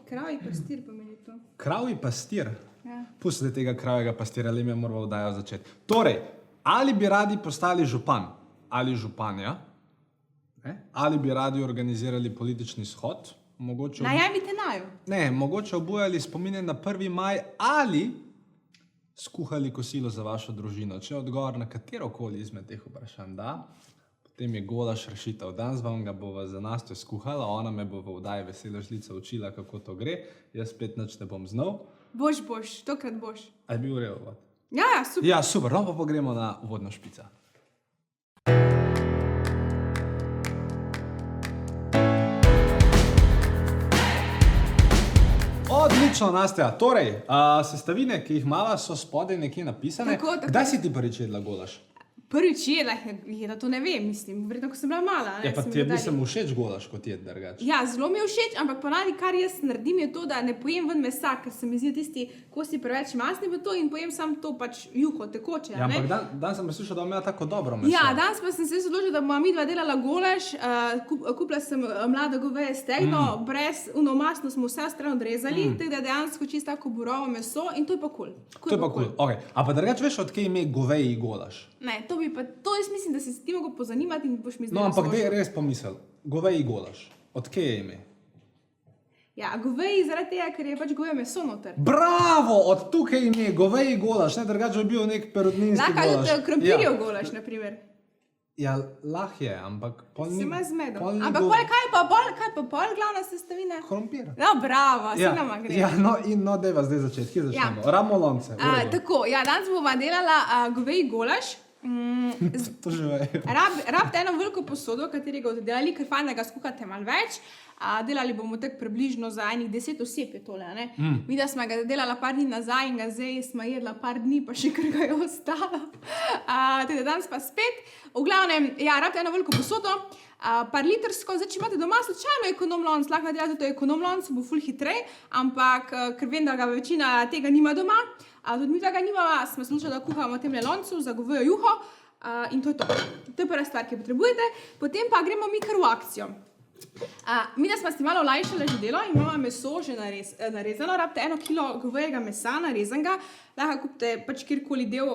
Kravji pastir pomeni to. Kravji pastir? Ja. Pustite tega kravjega pastira, le mi je moral vdajo začeti. Torej, ali bi radi postali župan ali županja, ali bi radi organizirali politični shod, Najavite naju. Ne, mogoče obujali spomine na 1. maj ali skuhali kosilo za vašo družino. Če je odgovor na katerokoli izmed teh vprašanj da, potem je Golaž rešitev. Danes vam ga bova za Nastjo skuhala, ona me bo v vdaji Vesela žlica učila, kako to gre. Jaz spet nič ne bom znal. Boš, tokrat boš. A je bil v redu? Ja, super. Ja, super. No, pa gremo na uvodno špico. Odlično, Nastja. Torej, sestavine, ki jih imava, so spodaj nekje napisane. Tako. Kdaj si ti prvič jedla golaž? Prvič jedla, to ne vem, mislim. Verjetno, ko sem bila mala. Ja, pa ti je mislim všeč golaž, kot jed drugače. Ja, zelo mi je všeč, ampak ponavadi, kar jaz naredim, je to, da ne pojem ven mesa, ker se mi zdi tisti kosti preveč masni v to in pojem samo to pač juho, tekoče. Ja, ampak danes sem slišal, da ima tako dobro meso. Ja, danes pa sem se odločila, da bomo midva delala golaž. Kupila sem mlado goveje stegno, brez masno smo vse stran odrezali, tako da dejansko čisto tako burovo meso in to je pa kul. To je pa kul. Okay. A pa drugače veš, od kje ime goveji golaž? Ne, to jaz mislim, da si ti mogel pozanimati in boš mi zdaj No, ampak dej res pomisel. Goveji golaž. Od kje je ime? Ja, goveji zaradi tega, ker je pač goveje meso noter. Bravo! Od tukaj ime, goveji golaž. Ne, drugače bi bil nek perutninski golaž. Lahko je krompirjev golaž, na primer. Ja, lahko je, ampak pol ni... Se ima z medom. Ampak kaj pa pol glavna sestavina? Krompir. No, bravo, se nama gre. Ja, no, dajva zdaj začeti. Kje začnemo? Ramo lonce. Tako, ja, danes bova delala goveji golaž. To že vejo. Rabite eno veliko posodo, katerega oddelali, ker fajn, da ga skuhate malo več. Delali bomo tako približno za enih 10 oseb je tole, ne? Mi, da smo ga delala par dni nazaj in ga zdaj smo jedla par dni, pa še kar ga je ostalo. Teda danes pa spet. V glavnem, ja, rabite eno veliko posodo, par litrsko, zdaj, če imate doma slučajno ekonom lonc, lahko nadelate to ekonom lonc, bo ful hitrej, ampak ker vem, da ga večina tega nima doma, tudi mi tega nimava, smo se odločili, da kuhamo temle loncu za govejo juho in to je to. To je prva stvar, ki potrebujete, potem pa gremo mi kar v akcijo. Mi, da smo si malo olajšali že delo in imamo meso že narezano, rabite 1 kilo govejega mesa narezanega, lahko kupite pač kjerkoli del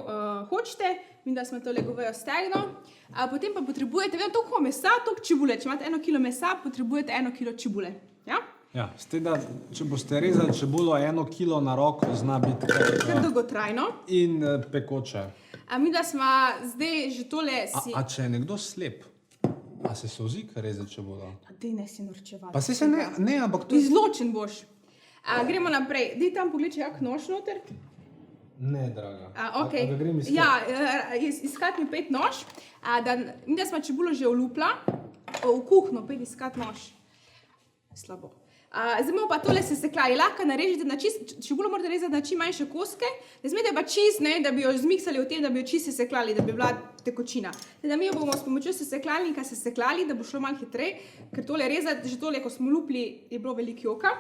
hočete, mi, da smo tole govejo stegno, potem pa potrebujete, vedno toliko mesa, toliko čebule, če imate 1 kilo mesa, potrebujete 1 kilo čebule, ja? Ja, s tem, da če boste rezali čebulo 1 kilo na roko, zna biti kar dolgotrajno in pekoče. Mi, da smo zdaj že tole si... A če je nekdo slep, a se solzi, kar reza čebulo? Pa dej ne si norčevati. Pa se ne, ampak to... Izločen boš. Gremo naprej. Dej tam pogled, če jak nož noter. Ne, draga. Ok. A ga grem iskati? Ja, iskati mi 5 nož. Mi, da smo čebulo že olupla, v kuhno, pet iskati nož. Slabo. Zdaj bomo pa tole sesekljali. Lahko narežete na čist, čebulo morate rezati na čim manjše koske. Ne smete pa čist, ne, da bi jo zmiksali v tem, da bi jo čist sesekljali, da bi bila tekočina. Da mi jo bomo s pomočjo sesekljalnika sesekljali, da bo šlo malo hitreje, ker tole rezati, že tole, ko smo lupli, je bilo veliko joka.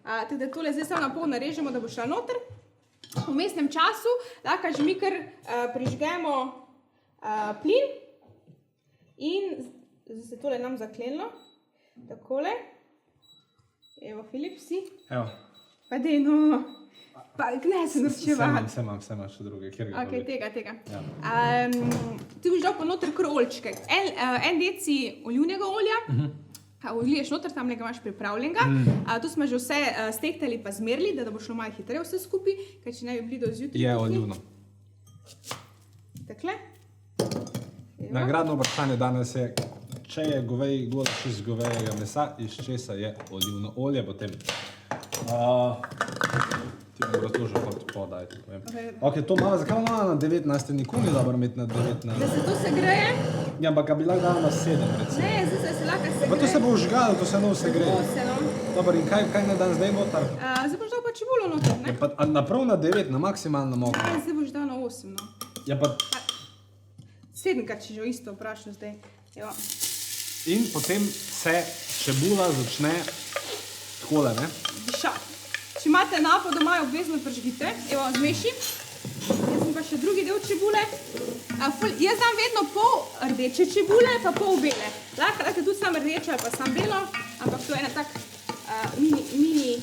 Tako da tole zdaj samo na pol narežemo, da bo šla noter. V vmesnem času lahko že mi kar prižgemo plin in zdaj se tole nam zaklenilo. Takole. Evo, Filip, si? Evo. Pa dej, no. Pa ne se norčevati. Se imam še druge, kjer ga Ok, tega. Ti boš dal pa noter kar oljčke. En deci olivnega olja, uliješ noter, tam nekaj imaš pripravljenega. Tu smo že vse stehtali pa zmerili, da bo šlo malo hitreje vse skupaj, kaj če ne bi bili do zjutraj. Je olivno. Takle. Nagradno vprašanje danes je, če je goveji golaž iz govejega mesa, iz česa je olivno olje, potem ti mora to že podajati. Ok, to malo, zakaj malo na 19, nikoli dobro imeti na 19? Da se to segreje? Ja, ampak bi lahko dala na 7, recimo. Ne, zdaj se lahko segreje. Pa to se bo užgalo, to se ne segreje. To se, no. Dobro, in kaj ne dan zdaj noter? Zdaj boš dal pa čebulo noter, ne? A naprav na 9, na maksimalno moko? Zdaj boš dal na 8, no. Ja, pa... 7-krat, če že isto vprašal zdaj. Evo. In potem se čebula začne takole, ne? Dišati. Če imate napo doma, obvezno pržgite. Evo, zmešim. Jaz sem pa še drugi del čebule. Jaz dam vedno pol rdeče čebule, pa pol bele. Lahko tudi sam rdeče ali pa sam belo, ampak to je ena tak mini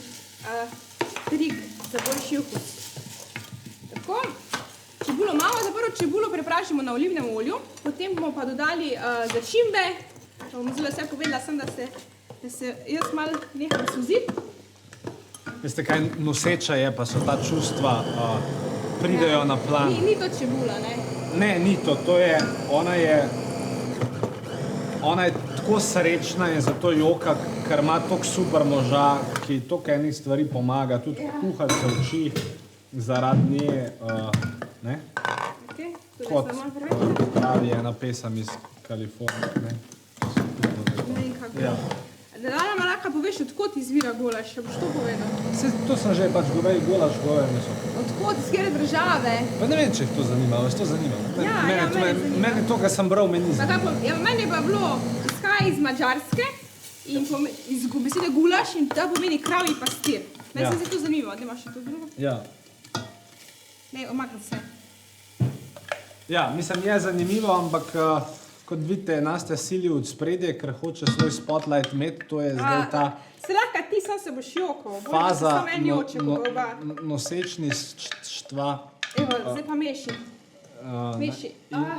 trik za boljši okus. Tako, čebulo imamo, za prvo čebulo prepražimo na olivnem olju, potem bomo pa dodali začimbe. Bom zelo vse povedala, sem, da se jaz malo neham suziti. Veste, kaj noseča je, pa so ta čustva pridejo na plan. Ni to čebula, ne? Ne, ni to, ona je tako srečna in zato joka, ker ima toliko super moža, ki toliko enih stvari pomaga, tudi kuhati se uči zaradi nje, ne? Kot pravi ena pesem iz Kalifornije, ne? Ne vem kako. Dana Malaka, poveš, odkot izvira golaž, še boš to povedal? To sem že pač goveji golaž, goveje meso. Odkot, iz kjere države? Pa ne vem, če jih to zanima, vas to zanima. Mene to, kar sem bral, me ni zanima. Meni pa bilo, izhaja iz Mađarske in iz besede gulaš in ta pomeni kravji pastir. Meni se to zanima, da imaš še to drugo? Ja. Ne, omakni se. Ja, mislim, je zanimivo, ampak kot vidite, Nastja sili od spredje, ker hoče svoj spotlight imeti, to je zdaj ta se lahko ti sam se boš jokal, faza nosečništva. Evo, zdaj pa meši. Meši.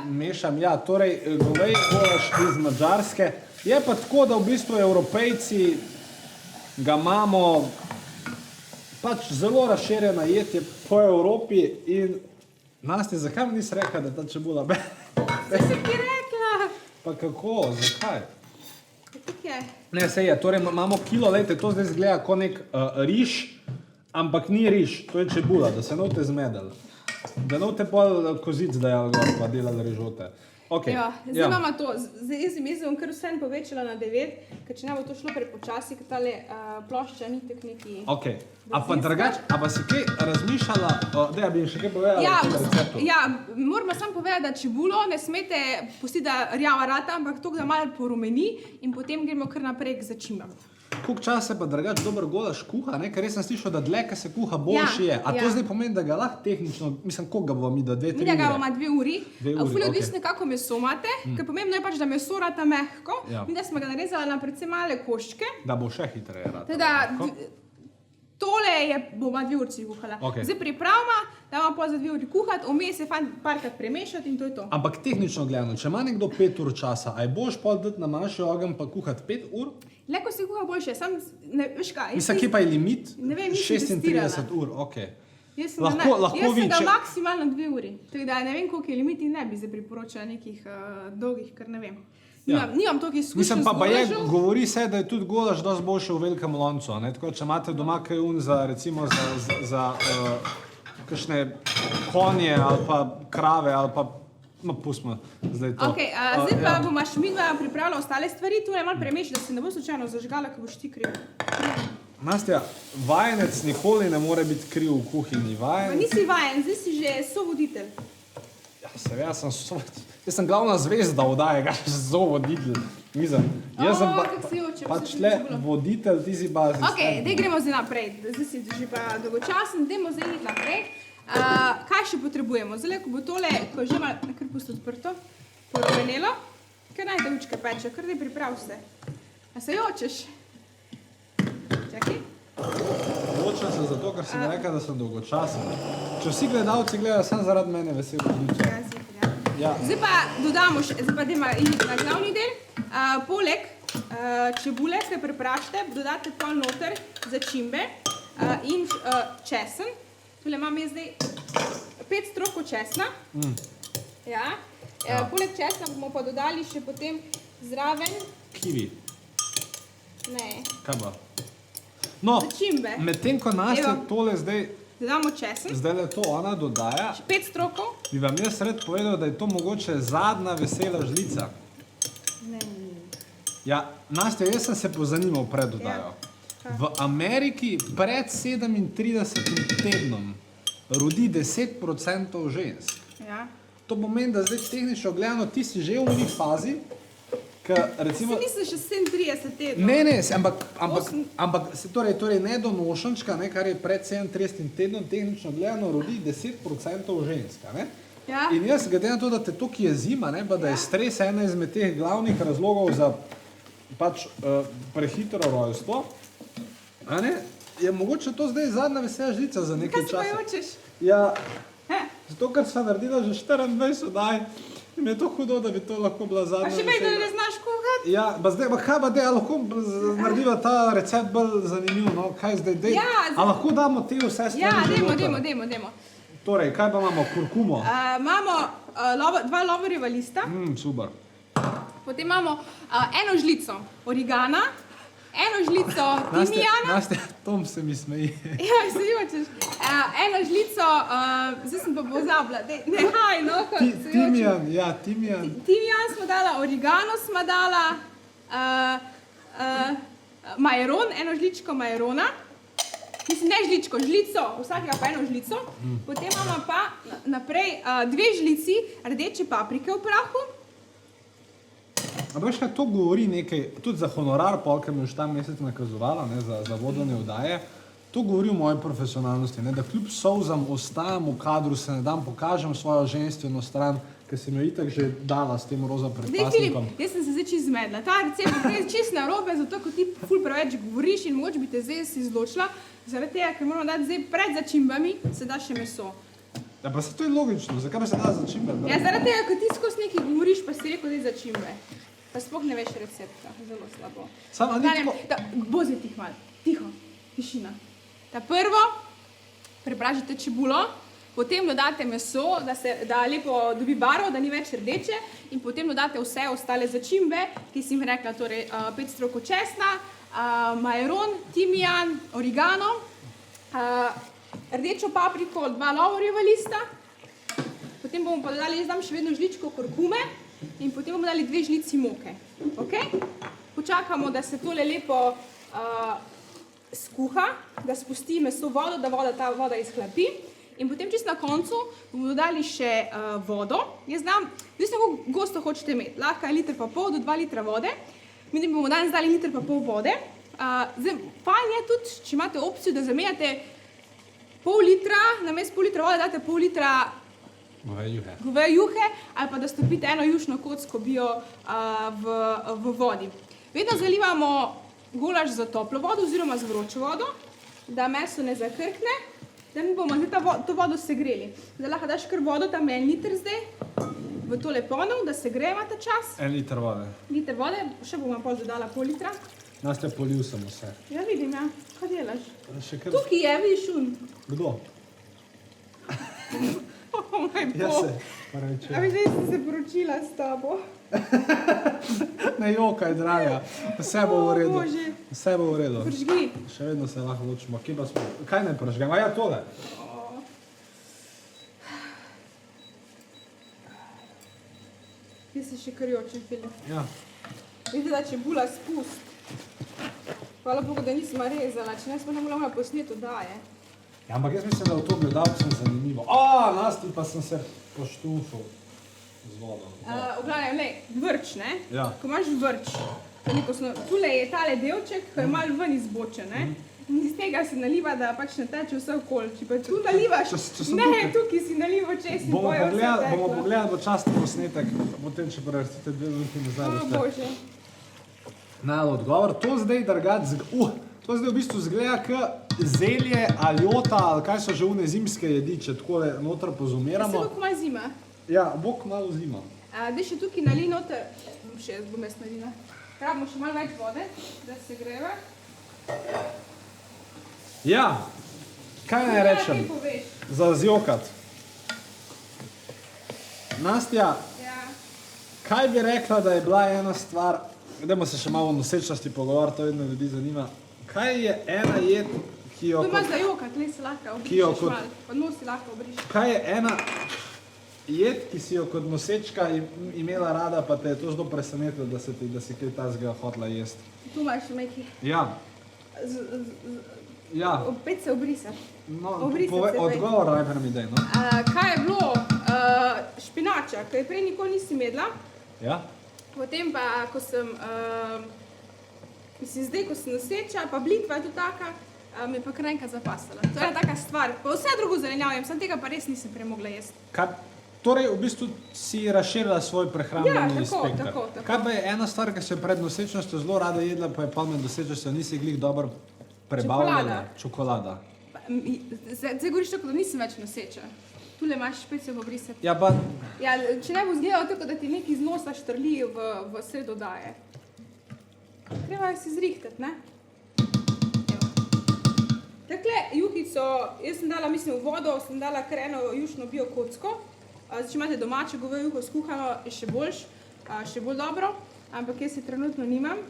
Mešam, ja, torej goveji golaž iz Mađarske. Je pa tako, da v bistvu Evropejci ga imamo pač zelo razširjena jed je po Evropi in Nastja, zakaj mi nisi rekla, da ta čebula Saj si ti rekla. Pa kako, zakaj? Tako je. Ne, sej je, torej imamo kilo, lejte, to zdaj zgleda kot nek riž, ampak ni riž, to je čebula, da se ne boste zmedali. Da ne boste pol kozic dajali gor, pa delali rižote. Okay. Ja, zdaj imamo to, jaz bom kar vsem povečala na 9, ker če ne bo to šlo prepočasi, ker tale plošča ni tak neki... Ok, a pa drugače, a pa si kaj razmišljala, da bi še kaj povedala o receptu? Ja, moramo samo povedati, da čebulo ne smete pustiti, da rjava rata, ampak to, da malo porumeni in potem gremo kar naprej k začimbam. Koliko časa pa drugače dober golaž kuha, ne? Ker res sem slišal, da dlje, ko se kuha, boljši je. A to zdaj pomeni, da ga lahko tehnično, mislim, koliko ga bomo mi do 2-3 ure? Mi da ga bomo 2 uri. Ful je odvisno, kako meso imate, ker pomembno je pač, da meso rata mehko. Mi da smo ga narezali na predvsem male koščke. Da bo še hitreje rata. Teda, tole bomo 2 urci kuhala. Zdaj pripravimo, da bomo pa za 2 uri kuhati, vmes je fajn parkrat premešati in to je to. Ampak tehnično gledano, če ima nekdo 5 ur časa, a je boš pol dati na manjši ogenj pa kuhati 5 ur? Leko se kuha boljše, sam, veš kaj? Mislim, kje pa je limit? Ne vem, nisem 36 ur, ok. Jaz sem ga maksimalno 2 uri, tako da ne vem, koliko je limit in ne bi zdaj priporočala nekih dolgih, ker ne vem. Nimam toliko izkušenj z golažem. Mislim pa govori se, da je tudi golaž dosti boljše v velikem loncu, ne? Tako, če imate doma kaj za, recimo, za kakšne konje ali pa krave ali pa pustimo zdaj to. Ok, zdaj pa bomo Šmidva pripravila ostale stvari, tu je malo premeši, da se ne bo slučajno zažgala, ko boš ti kriv. Nastja, vajenec nikoli ne more biti kriv v kuhinji. Nisi vajen, zdaj si že sovoditelj. Ja, seveda sem sovoditelj. Jaz sem glavna zvezda vdaje, kaj še sovoditelj. Jaz sem pač le voditelj, ti si pa... Ok, daj gremo zdaj naprej, zdaj si že pa dolgočasen, dajmo zdaj iti naprej. Kaj še potrebujemo? Zdaj, ko bo tole, ko je že malo kar pusto odprto, porumenelo, kar naj te učka peče, kar daj priprav vse. A se jočeš? Čakaj. Jočem se zato, ker si mi rekla, da sem dolgočasen. Če vsi gledalci gledajo, sem zaradi mene vesel. Zdaj pa dodamo, zdaj pa dajmo iti na glavni del. Poleg čebule, ki preprašite, dodate pol noter začimbe in česen. Tule imam jaz zdaj 5 strokov česna. Poleg česna bomo pa dodali še potem zraven... Kivi. Ne. Kaj pa? No, začimbe. Medtem ko Nastja tole zdaj... Dodamo česen. Zdaj le to ona dodaja. 5 strokov. Bi vam jaz rad povedal, da je to mogoče zadnja vesela žlica. Ne. Ja, Nastja, jaz sem se pozanimal pred dodajo. V Ameriki pred 37 tednom rodi 10% žensk. To pomeni, da zdaj tehnično gledano ti si že v njih fazi, recimo... Se nisem še 37 tednov. Ne, ampak torej nedonošenčka, kar je pred 37 tednom, tehnično gledano rodi 10% ženska. In jaz, glede na to, da te toliko je zima, pa da je stres ena izmed teh glavnih razlogov za pač prehitro rojstvo, je mogoče to zdaj zadnja vesela žlica za nekaj Kaj se časa. pa jočeš? Ja, zato ker sem naredila že 24 oddaj in mi je to hudo, da bi to lahko bila A zadnja še vedno vesela. ne znaš kuhati? Ja, pa zdaj, pa kaj pa dej, a lahko naredila ta recept bolj zanimiv, no? Kaj zdaj, dej? Ja, A lahko damo te vse stvari Ja, že noter? dajmo. Torej, kaj pa imamo? Kurkumo? Imamo 2 lovorjeva lista, Super. potem imamo eno žlico origana, eno žlico timijana. Nastja, Tom se mi smeji. Ja, se jočeš. Eno žlico, zdaj sem pa pozabila, nehaj, no, ko se jočeš. Timijan, ja, timijan. Timijan smo dala, origano smo dala, majeron, eno žličko majerona. Mislim, ne žličko, žlico, vsakega pa eno žlico. Potem imamo pa naprej 2 žlici rdeče paprike v prahu. A veš kaj, to govori nekaj, tudi za honorar, polka mi už ta mesec nakazovala, ne, za vodene vdaje, to govori o moji profesionalnosti, ne, da kljub solzam ostajam v kadru, se ne dam, pokažem svojo ženstveno stran, ker sem jo itak že dala s tem roza Zdaj, Filip, predpasnikom. jaz sem se zdaj čist zmedla. Ta recept je čist narobe, zato ko ti ful preveč govoriš in mogoče bi te zdaj si izločila, zaradi tega, ker moramo dati zdaj pred začimbami, se da še meso. Ja, pa se to je logično, zakaj bi se da začimbe? Ja, zaradi tega, ker ti skozi nekaj govoriš, pa si rekel, da je začimbe. Pa sploh ne veš recepta, zelo slabo. Samo, a ni tako... Bozi tih malo, tiho, tišina. Ta prvo, prepražite čebulo, potem dodate meso, da lepo dobi barvo, da ni več rdeče in potem dodate vse ostale začimbe, ki si jim rekla, torej 5 strokov česna, majeron, timijan, origano, rdečo papriko, 2 lovorjeva lista, potem bomo pa dodali, jaz dam še vedno žličko kurkume in potem bomo dali 2 žlici moke. Okay? Počakamo, da se tole lepo skuha, da spusti meso vodo, da ta voda izhlapi. In potem čisto na koncu bomo dodali še vodo. Jaz dam, odvisno kako gosto hočete imeti, lahko je 1,5 litra do 2 litra vode. Mi bomo danes dali 1,5 litra vode. Zdaj, fajn je tudi, če imate opcijo, da zamenjate pol litra, namesto pol litra vode date pol litra goveje juhe ali pa da stopite eno jušno kocko bio v vodi. Vedno zalivamo golaž za toplo vodo oziroma z vročo vodo, da meso ne zakrkne, da mi bomo zdaj to vodo segreli. Da lahko daš kar vodo, tam 1 liter zdaj, v tole ponev, da segrejemo ta čas. 1 liter vode. Liter vode, še bomo pol dodala pol litra. Nastja, polil sem vse. Ja, vidim, ja. Kaj delaš? Še kar... Tukaj je, vidiš un. Kdo? Oh moj Ja bog. se, pa reče. A veš, da sem se poročila s tabo. Ne jokaj, draga. Vse bo v redu. Bože. Vse bo v redu. Pržgi. Še vedno se lahko ločimo. Kje pa smo? Kaj naj pržgem? A ja, tole. Jaz se še kar jočem, Filip. Ja. Vidite, da čebula spust. Hvala Bogu, da nisem rezala, če ne smo ne morala posneti oddaje. Ja, ampak jaz mislim, da v to gledalcem zanimivo. Nasti pa sem se poštufal z vodom. V glavnem, lej, vrč, ne? Ja. Ko imaš vrč, tule je tale delček, ko je malo ven izbočen, ne? In iz tega se naliva, da pač ne teče vse okoli. Če pa tu nalivaš, Če sem ne, tukaj. tukaj si naliva čez in Bomo bojo vse teklo. pogledali počasni posnetek, potem če prevrstite 2 minuti nazaj. O, boste Bože. Najel odgovor. To zdaj to zdaj v bistvu zgleda k zelje, aljota, ali kaj so že une zimske jedi, če takole noter Se pozumiramo. bo komaj zima. Ja, bo kmalu zima. Daj še tukaj nali noter, bom jaz naredila. Rabimo še malo več vode, da se greva. Ja, kaj naj rečem? Kaj poveš? Za zjokat. Nastja, Ja. kaj bi rekla, da je bila ena stvar, dajmo se še malo o nosečnosti pogovoriti, to vedno ljudi zanima. Kaj je ena jed, ki jo To imaš kot, za jokat, le si lahko Ki jo obrišeš kot- malo, pa nos si lahko obrišeš. kaj je ena jed, ki si jo kot nosečka imela rada, pa te je to zelo presenetilo, da si kaj tazga hotla jesti? Tu imaš nekaj, Ja, ja. opet se obrisati. No, Obrisati se pej. odgovor najprej mi daj, no. Kaj je bilo? Špinača, ki je prej nikoli nisem jedla. Ja? Potem pa, ko sem noseča, pa blitva je tudi taka, me je pa kar enkrat zapasala. To je taka stvar. Pa vse drugo zelenjavo jem, samo tega pa res nisem premogla jesti. Torej, v bistvu si razširila svoj prehrambeni Ja, tako, spekter. tako. Kaj pa je ena stvar, ki se pred nosečnostjo zelo rada jedla, pa je pa med nosečnostjo nisi glih dobro prebavljena čokolada. Zdaj govoriš tako, da nisem več noseča. Tule imaš špecijo pobrisati. Ja, pa Ja, če ne bo izgledalo tako, da ti nekaj iz nosa štrli v sredo daje. Treba je si zrihtati, ne? Evo. Takle juhico, jaz sem dala, mislim, v vodo, sem dala kar eno jušno bio kocko. Zdaj, če imate domače govejo juho skuhano, je še bolj dobro, ampak jaz se trenutno nimam.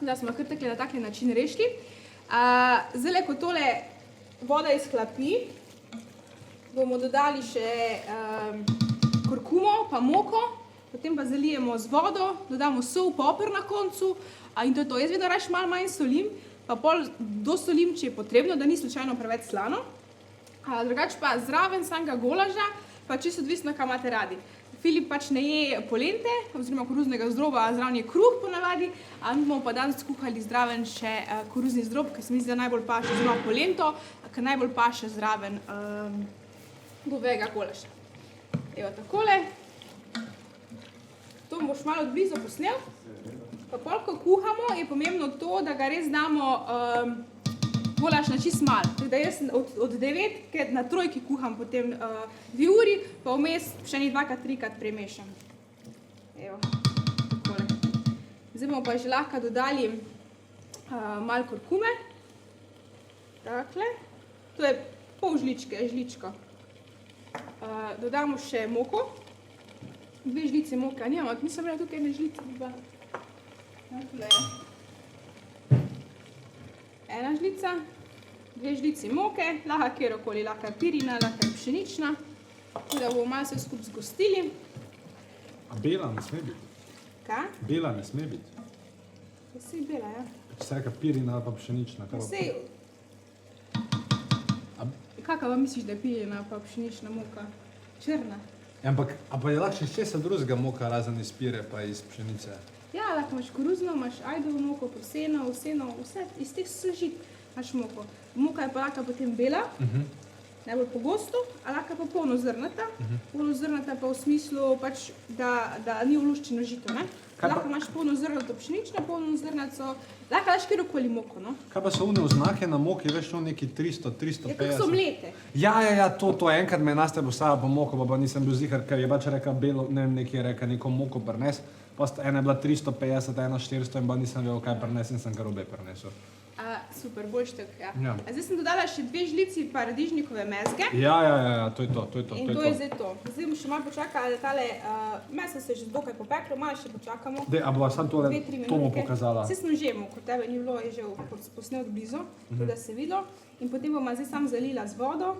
Da smo kar takle na takle način rešili. Zdaj, ko tole voda izhlapi, bomo dodali še kurkumo pa moko, potem pa zalijemo z vodo, dodamo sol, poper na koncu in to je to. Jaz vedno raje malo manj solim, pa pol dosolim, če je potrebno, da ni slučajno preveč slano. Drugače pa zraven samega golaža, pa čisto odvisno, kaj imate radi. Filip pač ne je polente, oziroma koruznega zdroba, zraven je kruh ponavadi, mi bomo pa danes skuhali zraven še koruzni zdrob, ker se mi zdi, da najbolj paše, oziroma polento, ker najbolj paše zraven govejega golaža. Evo takole. To boš malo od blizu posnel. Pa pol, ko kuhamo, je pomembno to, da ga res damo golaž na čist malo. Tako da jaz od 9 na trojki kuham potem 2 uri, pa vmes še ni 2-3 premešam. Evo, takole. Zdaj bomo pa že lahko dodali malo kurkume. Takle. To je pol žličke, žličko. Dodamo še moko. 2 žlice moke, a nimam, nisem imela tukaj ene žlice. Tule je. 1 žlica, 2 žlici moke, lahko kjerokoli, lahko pirina, lahko pšenična. Tako da bomo malo se skupaj zgostili. A bela ne sme biti? Kaj? Bela ne sme biti? Sej bela, ja. Če se reka pirina ali pa pšenična. Sej... Kakva vam misliš, da je pirina pa pšenična moka? Črna. Ampak, a pa je lahko še česa drugega moka, razen iz pire pa iz pšenice? Ja, lahko imaš koruzno, imaš ajdovo moko, proseno, vseno, vse iz teh žit imaš moko. Moka je pa lahko potem bela, najbolj pogosto, a lahko pa polnozrnata. Polnozrnata pa v smislu, pač, da ni oluščeno žito, ne? Lahko imaš polnozrnato pšenično, polnozrnato, lahko daš kjerokoli moko, no? Kaj pa so one oznake na moki, veš, to neki 300, 350? Ja, kako so mlete. Ja, to enkrat me je Nastja postavila po moko, pa nisem bil zihar, ker je pač reka belo, ne vem, nekaj je reka neko moko prines, pa ena je bila 350, ena 400 in pa nisem vedel, kaj prines in sem kar obe prinesel. Super, boljš tako, ja. Ja. Zdaj sem dodala še 2 žlici paradižnikove mezge. Ja, to je to. In to je zdaj to. Zdaj bomo še malo počakali, da tale meso se je že dokaj popeklo, malo še počakamo. A bova samo tole, 2-3 to mu minutke. pokazala. Saj sem že imel, ko tebe ni bilo, je že posnel od blizu, tako da se je videlo. In potem bomo zdaj samo zalila z vodo,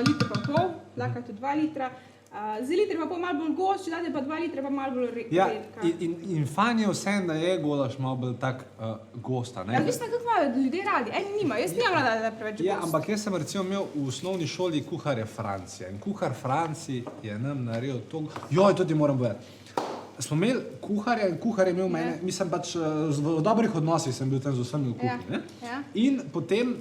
liter pa pol, lahko tudi 2 litra. Zdaj liter pa pol malo bolj gost, če date pa 2 litre pa malo bolj redka. Ja, in fajn je vsem, da je golaž malo bolj tak gosta, ne? Ja, mislim, kako imajo ljudje radi. Eni nima, jaz nimam rada, da je preveč gost. Ja, ampak jaz sem recimo imel v osnovni šoli kuharja Francija in kuhar Franci je nam naredil to... Joj, to ti moram povedati. Smo imeli kuharja in kuhar je imel mene, mislim pač v dobrih odnosih sem bil tam z vsemi v kuhinji, ne? Ja. In potem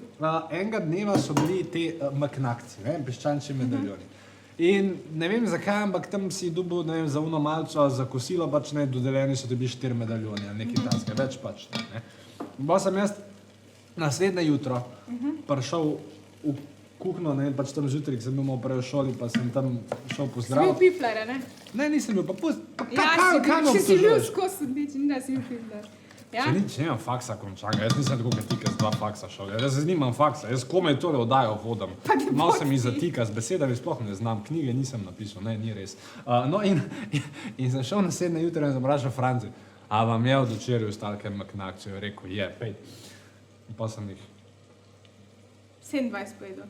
enega dneva so bili te maknakci, ne, piščančji medaljoni. In ne vem zakaj, ampak tam si dobil, ne vem, za uno malco, za kosilo pač ne, dodeljeni so tebi 4 medaljoni ali nekaj takega, več pač ne. Bo sem jaz naslednje jutro prišel v kuhno, ne, pač tam zjutraj, sem bil malo prej v šoli, pa sem tam šel pozdrav. Si bil piflere, ne? Ne, nisem bil, pa Ja, si bil skozi sodič, ni da si bil pifler. Ja? Če nimam faksa končanga, jaz nisem tako kot ti, ki z 2 faksa šel. Jaz nimam faksa, jaz komaj tole oddajo vodam. Malo se mi zatika, z besedami sploh ne znam, knjige nisem napisal, ne, ni res. No in sem šel naslednje jutro in sem vprašal Franci, a vam je od včeraj ostalo kaj maknakcev? Je rekel, je, pej. In pa sem jih... 27 pojedel.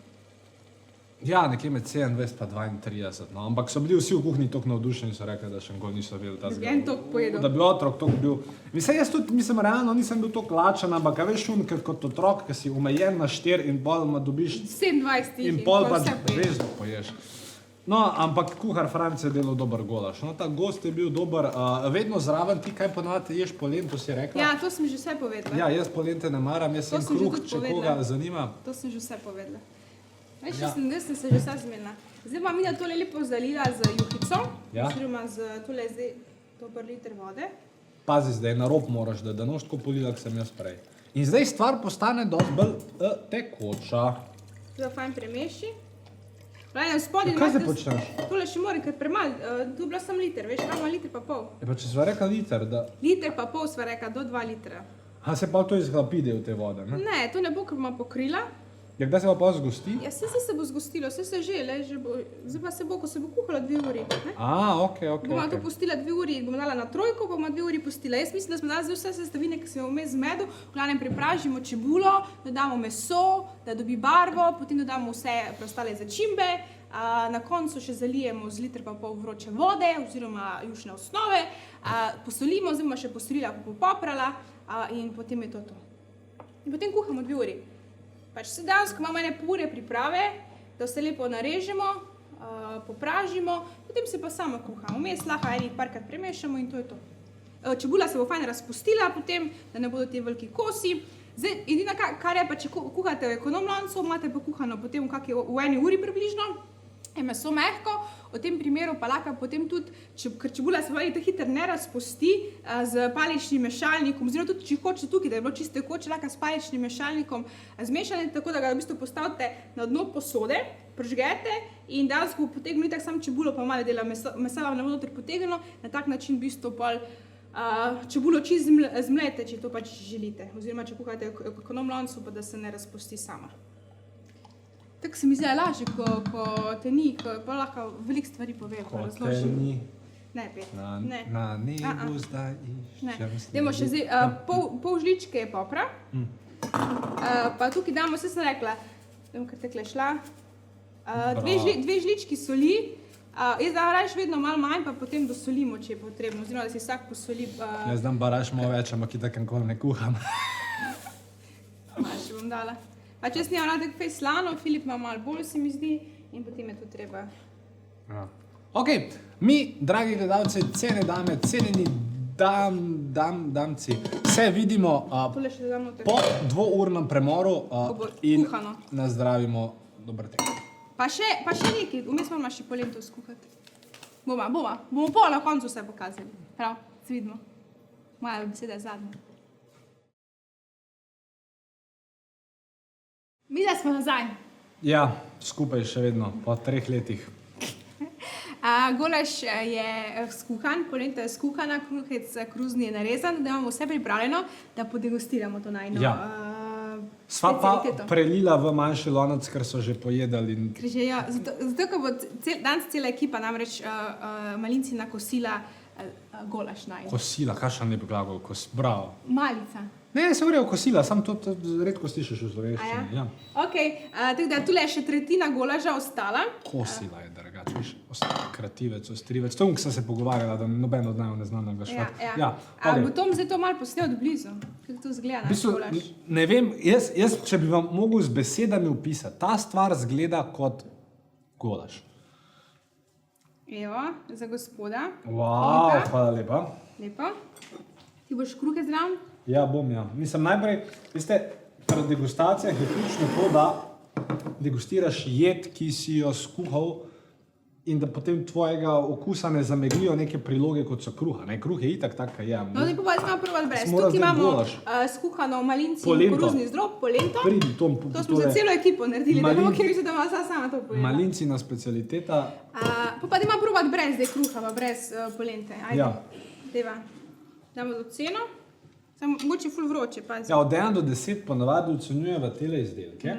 Ja, nekje med 27 pa 32, no, ampak so bili vsi v kuhinji toliko navdušeni, so rekli, da še nikoli niso videli ta Da bi en toliko pojedel. Da bi otrok toliko bil. Mislim, jaz tudi, mislim, realno nisem bil toliko lačen, ampak veš, kot otrok, ki si omejen na 4 in pol dobiš 27 in pol pač res poješ. No, ampak kuhar Franc je delal dober golaž. No, ta gost je bil dober. Vedno zraven ti, kaj ponavadi ješ polento, si rekla? Ja, to sem že vse povedala. Ja, jaz polente ne maram, jaz sem kruh, če koga zanima. To sem že vse povedala. Veš, jaz sem se že vse zmenila. Zdaj bom mi tole lepo zalila z juhico, oziroma z tole zdaj dober liter vode. Pazi zdaj, na rob moraš, da noš tako polila, kot sem jaz prej. In zdaj stvar postane dosti bolj tekoča. Da fajn premeši. Gledaj, spodaj Kaj zdaj počneš? Tole še moram, ker premalo. Tu je bila samo liter, veš, ravno liter pa pol. Je pa če sva rekla liter, da... Liter pa pol sva rekla, do 2 litra. A se pa to izhlapi del te vode, ne? Ne, to ne bo, ker bomo pokrila. Ja, kdaj se pa zgosti? Ja, se bo zgostilo, se že, le, že bo, zdaj pa se bo, ko se bo kuhala 2 uri. Ne? Ok. Bomo to pustila 2 uri, bomo dala na trojko, pa bomo 2 uri pustila. Jaz mislim, da smo dali vse sestavine, ki smo vmes z medu, v glavnem pripražimo čebulo, dodamo meso, da dobi barvo, potem dodamo vse preostale začimbe, na koncu še zalijemo z liter pa pol vroče vode oziroma jušne osnove, posolimo, zdaj bomo še posolila, pa poprala in potem je to. In potem kuhamo 2 uri. Pač se dejansko imamo ene pol ure priprave, da vse lepo narežemo, popražimo, potem se pa sama kuha. Vmes lahko enih parkrat premešamo in to je to. Čebula se bo fajn razpustila potem, da ne bodo ti veliki kosi. Zdaj, edina kar je pa, če kuhate v ekonom loncu, imate pa kuhano potem v 1 uri približno, je meso mehko, v tem primeru pa lahko potem tudi, ker čebula se tako hitro ne razpusti, z paličnim mešalnikom, oziroma tudi če hočete tukaj, da je bilo čisto tekoče, lahko s paličnim mešalnikom zmešate, tako da ga v bistvu postavite na dno posode, prižgete in dejansko bo potegnilo itak samo čebulo, pa malo dela mesa vam ne bo noter potegnilo, na tak način v bistvu pol čebulo čisto zmlete, če to pač želite, oziroma če kuhate v ekonom loncu, pa da se ne razpusti sama. Tako se mi zdi lažje, ko te ni, pa lahko veliko stvari pove, pa razložim. Ko te ni. Ne, Pet. Na nebu zdaj iščem. Dajmo še zdaj, pol žličke je popra, pa tukaj damo, vse sem rekla, vem, kar tekle šla, 2 žlički soli, jaz dam rajš vedno malo manj, pa potem dosolimo, če je potrebno, oziroma da si vsak posoli. Jaz dam pa rajš malo več, ampak itak nikoli ne kuham. Malo še bom dala. Pač jaz nimam rada kaj slano, Filip ima malo bolj, se mi zdi, in potem je to treba. Ok, mi, dragi gledalci, cene dame, cenjeni damci, se vidimo po 2-urnem premoru in nazdravimo dober tek. Pa še nekaj, vmes moramo še polento skuhati. Bomo pol na koncu vse pokazali. Prav, se vidimo. Moja beseda je zadnja. Mi da smo nazaj. Ja, skupaj še vedno, po 3 letih. Golaž je skuhan, polenta je skuhana, kruhec kruzni je narezan, da imamo vse pripravljeno, da podegustiramo to najno Sva pa prelila v manjši lonec, ker so že pojedali. Zato, ker bo danes cela ekipa namreč malinci nakosila golaž najno. Kosila, kakšen lep glagol, bravo. Malica. Ne, se vrejo kosila, sam to redko slišiš v slovenščini. Ok, tako da tule je še tretjina golaža ostala. Kosila je, drugače, viš, krativec, ostrivec. To sem se pogovarjala, da noben od najmo ne zna naglašati. Bo Tom zdaj to malo posnel od blizu, kako to zgleda naš golaž? Ne vem, jaz, če bi vam mogel z besedami opisati, ta stvar zgleda kot golaž. Evo, za gospoda. Wow, hvala lepa. Lepo. Ti boš kruhe zraven? Ja, bom, ja. Mislim, najprej, veste, pri degustacijah je ključno to, da degustiraš jed, ki si jo skuhal in da potem tvojega okusa ne zameglijo neke priloge, kot so kruha. Kruh je itak tak, kaj je. No, zdaj pa smo probali brez. Tukaj imamo skuhano malinci in koruzni zdrob, polento. To smo za celo ekipo naredili, da bomo kjer da ima sama to pojela. Malincina specialiteta. Pa ima probati brez zdaj kruha, pa brez polente. Ajde, deva. Damo do ceno. Samo mogoče ful vroče, pazi. Ja, od 1 do 10 ponavadi ocenjujeva tele izdelke.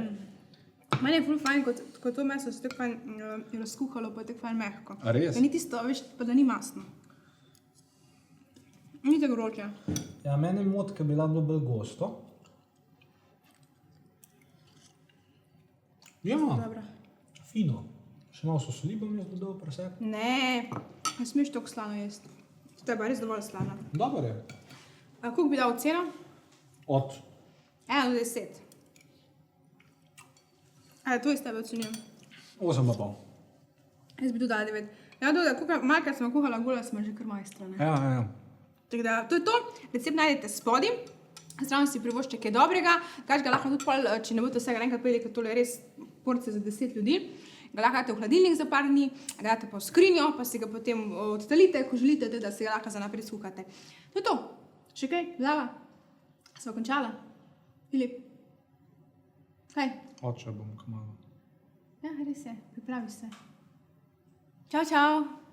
Meni je ful fajn, ko to meso se tako fajn razkuhalo, pa je tako fajn mehko. A res? Da ni tisto, veš, pa da ni masno. Ni tako vroče. Ja, meni motka je bila bolj gosto. Ja, fino. Še malo sosoli bom jaz dodal pri sebi? Ne, ne smeš toliko slano jesti. To je pa res dovolj slana. Dobar je. Koliko bi dal ceno? Od? 1 do 10. To iz tebe ocenjujem. 8,5. Jaz bi tu dala 9. Ja, malkrat smo kuhala gola, smo že kar majstra. Ja. Tako da, to je to. Recept najdete spodaj. Zraven si privoščite kaj dobrega. Kaž ga lahko tudi pol, če ne boste vsega enkrat pojeli, ker tole je res porcija za 10 ljudi. Ga lahko date v hladilnik za par dni, ga date pa v skrinjo, pa si ga potem odtalite, ko želite, da si ga lahko za naprej skuhate. To je to. Še kaj? Dava? Sva končala? Filip. Kaj? Oče bom kmalu. Ja, res je, pripravi se. Čau, čau.